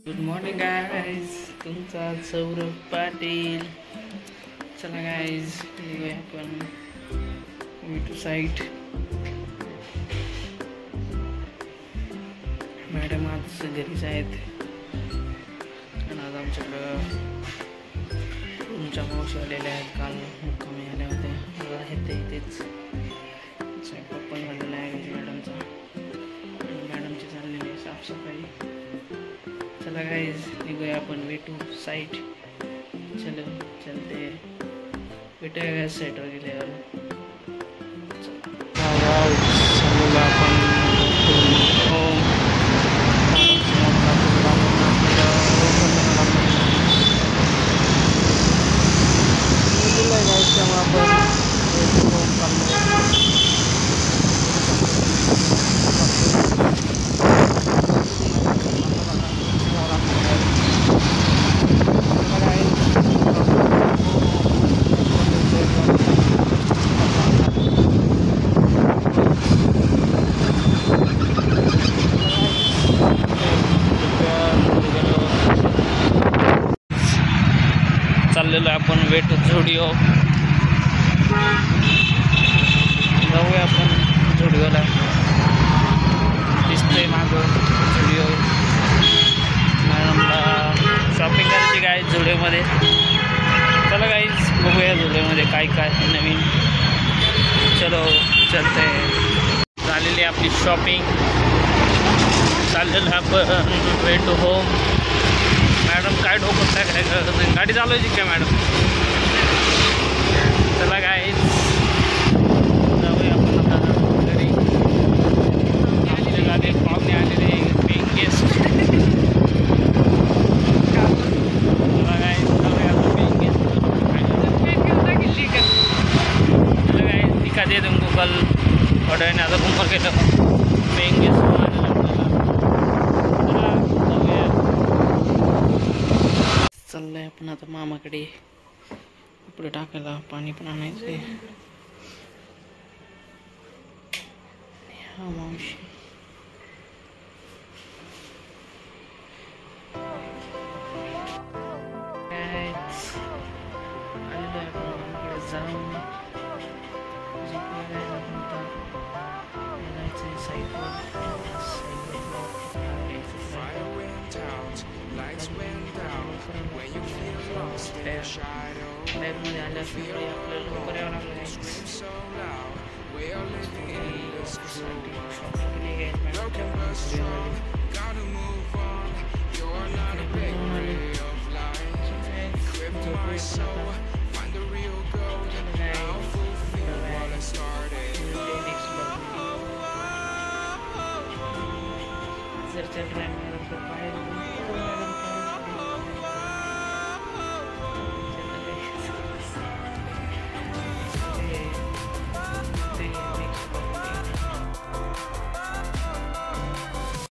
Good morning guys, तुमचा सौरभ पाटील. चला guys, निघूया आपण टू साईट. मॅडम आज घरीच आहेत आणि आज आमच्याकडं तुमच्या मावशी आलेल्या आहेत. काल मुक्कामी आल्या होत्या, आज आहेत ते इथेच. स्वयंपाक पण झालेला आहे मॅडमचा आणि मॅडमची चाललेली आहे साफसफाई. चला गाइस, निघूया आपण वे टू साइट. चलो चलते, भेटूया गॅस साईटवर गेल्यावर. चाललेलो आपण वे टू झुडिओ. जाऊया आपण झुडिओला. दिसतंय मागं झुडिओ. मॅडमला शॉपिंग करायची काय झुडिओमध्ये. चला गाईज, बघूया झुडिओमध्ये काय काय नवीन. चलो चलते. झालेली आपली शॉपिंग. चाललेलं आपण वे टू होम. मॅडम काय डोकं काय गाडी चालवायची काय मॅडम. चला काय जाऊया आपण आता घरी. आमच्या गाडी पाहुणे आलेले पेइंग गेस्ट. चला काय जाऊया आपण पेइंग गेस्ट. चला काय निका दे तुमको कल ऑर्डर आता घुमर केलं पेइंग गेस्ट. चाललंय आपण आता मामाकडे कपडे टाकायला. पाणी पण आणायचं आहे. हा मावशी आलेलो आहे आपण मामाकडे जाऊन. जायचं साईडवर. बॅगमध्ये आल्याशिवाय आपल्याला लवकर यावं लागलं आहे. शॉपिंग केली आहे जर चल रहा है मेरा